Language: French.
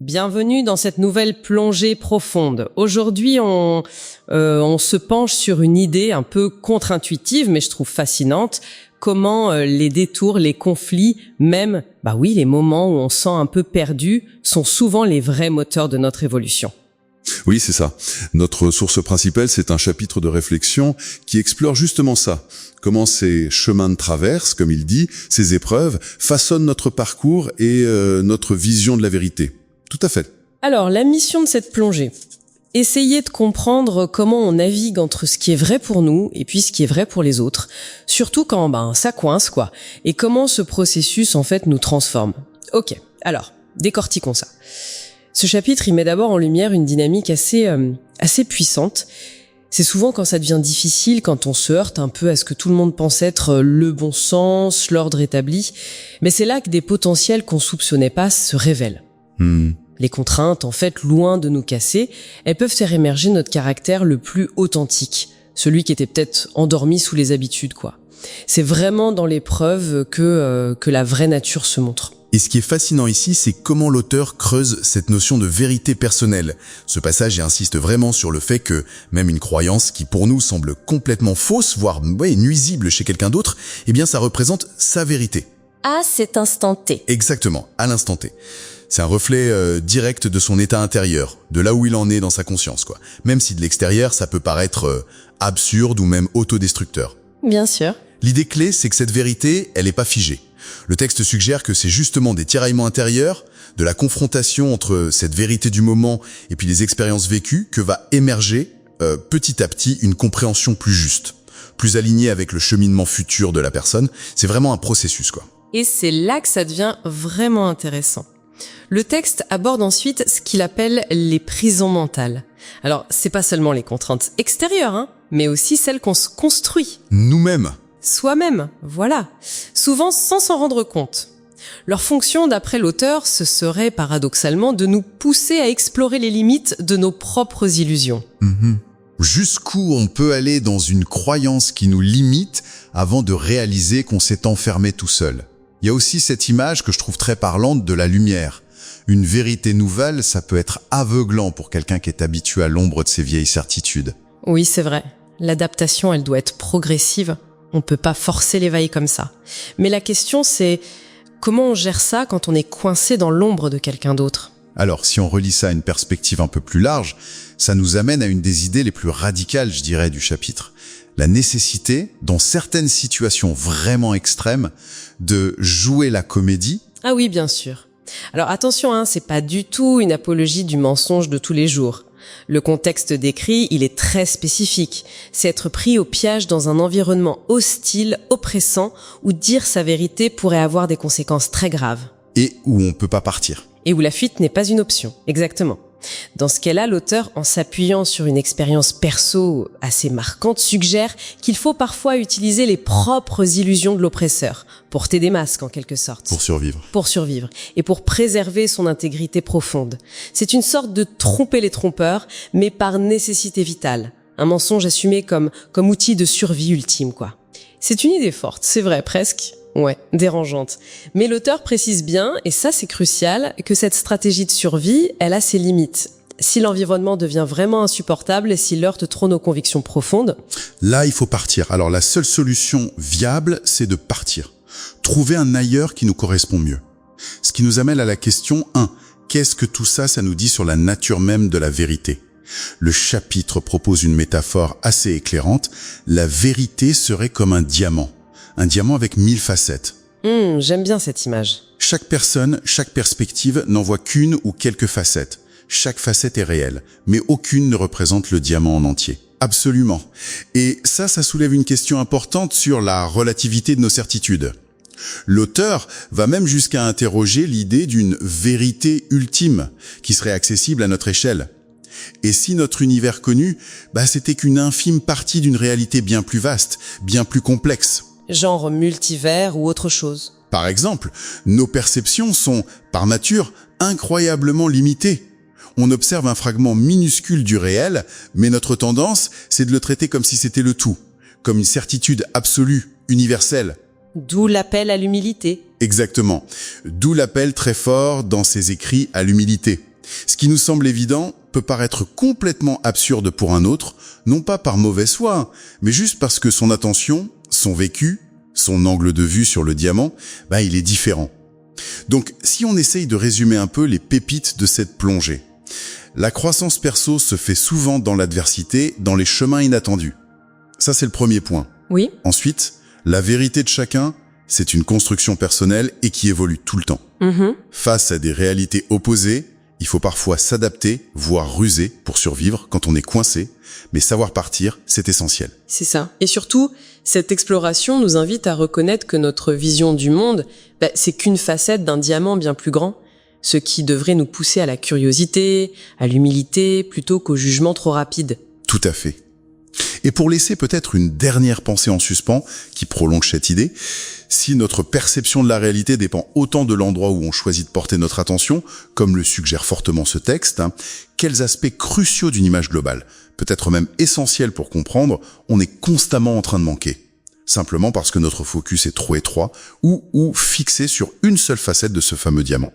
Bienvenue dans cette nouvelle plongée profonde. Aujourd'hui, on se penche sur une idée un peu contre-intuitive, mais je trouve fascinante. Comment les détours, les conflits, même, les moments où on se sent un peu perdu, sont souvent les vrais moteurs de notre évolution. Oui, c'est ça. Notre source principale, c'est un chapitre de réflexion qui explore justement ça. Comment ces chemins de traverse, comme il dit, ces épreuves, façonnent notre parcours et notre vision de la vérité. Tout à fait. Alors, la mission de cette plongée, essayer de comprendre comment on navigue entre ce qui est vrai pour nous et puis ce qui est vrai pour les autres, surtout quand ça coince quoi, et comment ce processus en fait nous transforme. Ok, alors, décortiquons ça. Ce chapitre, il met d'abord en lumière une dynamique assez puissante. C'est souvent quand ça devient difficile, quand on se heurte un peu à ce que tout le monde pense être le bon sens, l'ordre établi, mais c'est là que des potentiels qu'on soupçonnait pas se révèlent. Les contraintes, en fait, loin de nous casser, elles peuvent faire émerger notre caractère le plus authentique, celui qui était peut-être endormi sous les habitudes, quoi. C'est vraiment dans l'épreuve que la vraie nature se montre. Et ce qui est fascinant ici, c'est comment l'auteur creuse cette notion de vérité personnelle. Ce passage insiste vraiment sur le fait que même une croyance qui pour nous semble complètement fausse, voire nuisible chez quelqu'un d'autre, eh bien ça représente sa vérité. À cet instant T. Exactement, à l'instant T. C'est un reflet direct de son état intérieur, de là où il en est dans sa conscience, quoi. Même si de l'extérieur, ça peut paraître absurde ou même autodestructeur. Bien sûr. L'idée clé, c'est que cette vérité, elle n'est pas figée. Le texte suggère que c'est justement des tiraillements intérieurs, de la confrontation entre cette vérité du moment et puis les expériences vécues que va émerger petit à petit une compréhension plus juste, plus alignée avec le cheminement futur de la personne. C'est vraiment un processus, quoi. Et c'est là que ça devient vraiment intéressant. Le texte aborde ensuite ce qu'il appelle les prisons mentales. Alors, c'est pas seulement les contraintes extérieures, mais aussi celles qu'on se construit. Nous-mêmes. Soi-même, voilà. Souvent sans s'en rendre compte. Leur fonction, d'après l'auteur, ce serait paradoxalement de nous pousser à explorer les limites de nos propres illusions. Jusqu'où on peut aller dans une croyance qui nous limite avant de réaliser qu'on s'est enfermé tout seul. Il y a aussi cette image que je trouve très parlante de la lumière. Une vérité nouvelle, ça peut être aveuglant pour quelqu'un qui est habitué à l'ombre de ses vieilles certitudes. Oui, c'est vrai. L'adaptation, elle doit être progressive. On peut pas forcer l'éveil comme ça. Mais la question, c'est comment on gère ça quand on est coincé dans l'ombre de quelqu'un d'autre ? Alors, si on relie ça à une perspective un peu plus large, ça nous amène à une des idées les plus radicales, je dirais, du chapitre. La nécessité, dans certaines situations vraiment extrêmes, de jouer la comédie. Ah oui, bien sûr. Alors attention, c'est pas du tout une apologie du mensonge de tous les jours. Le contexte décrit, il est très spécifique. C'est être pris au piège dans un environnement hostile, oppressant, où dire sa vérité pourrait avoir des conséquences très graves. Et où on peut pas partir. Et où la fuite n'est pas une option, exactement. Dans ce cas-là, l'auteur, en s'appuyant sur une expérience perso assez marquante, suggère qu'il faut parfois utiliser les propres illusions de l'oppresseur, porter des masques en quelque sorte. Pour survivre. Et pour préserver son intégrité profonde. C'est une sorte de tromper les trompeurs, mais par nécessité vitale. Un mensonge assumé comme outil de survie ultime, quoi. C'est une idée forte, c'est vrai, presque. Ouais, dérangeante. Mais l'auteur précise bien, et ça c'est crucial, que cette stratégie de survie, elle a ses limites. Si l'environnement devient vraiment insupportable et s'il heurte trop nos convictions profondes... Là, il faut partir. Alors la seule solution viable, c'est de partir. Trouver un ailleurs qui nous correspond mieux. Ce qui nous amène à la question 1. Qu'est-ce que tout ça, ça nous dit sur la nature même de la vérité ? Le chapitre propose une métaphore assez éclairante. La vérité serait comme un diamant. Un diamant avec 1000 facettes. J'aime bien cette image. Chaque personne, chaque perspective n'en voit qu'une ou quelques facettes. Chaque facette est réelle, mais aucune ne représente le diamant en entier. Absolument. Et ça soulève une question importante sur la relativité de nos certitudes. L'auteur va même jusqu'à interroger l'idée d'une vérité ultime qui serait accessible à notre échelle. Et si notre univers connu, c'était qu'une infime partie d'une réalité bien plus vaste, bien plus complexe. Genre multivers ou autre chose. Par exemple, nos perceptions sont, par nature, incroyablement limitées. On observe un fragment minuscule du réel, mais notre tendance, c'est de le traiter comme si c'était le tout, comme une certitude absolue, universelle. D'où l'appel à l'humilité. Exactement. D'où l'appel très fort dans ses écrits à l'humilité. Ce qui nous semble évident peut paraître complètement absurde pour un autre, non pas par mauvaise foi, mais juste parce que son attention, son vécu, son angle de vue sur le diamant, il est différent. Donc, si on essaye de résumer un peu les pépites de cette plongée, la croissance perso se fait souvent dans l'adversité, dans les chemins inattendus. Ça, c'est le premier point. Oui. Ensuite, la vérité de chacun, c'est une construction personnelle et qui évolue tout le temps. Face à des réalités opposées, il faut parfois s'adapter, voire ruser pour survivre quand on est coincé, mais savoir partir, c'est essentiel. C'est ça. Et surtout, cette exploration nous invite à reconnaître que notre vision du monde, c'est qu'une facette d'un diamant bien plus grand, ce qui devrait nous pousser à la curiosité, à l'humilité, plutôt qu'au jugement trop rapide. Tout à fait. Et pour laisser peut-être une dernière pensée en suspens qui prolonge cette idée, si notre perception de la réalité dépend autant de l'endroit où on choisit de porter notre attention, comme le suggère fortement ce texte, quels aspects cruciaux d'une image globale, peut-être même essentiels pour comprendre, on est constamment en train de manquer, simplement parce que notre focus est trop étroit ou fixé sur une seule facette de ce fameux diamant.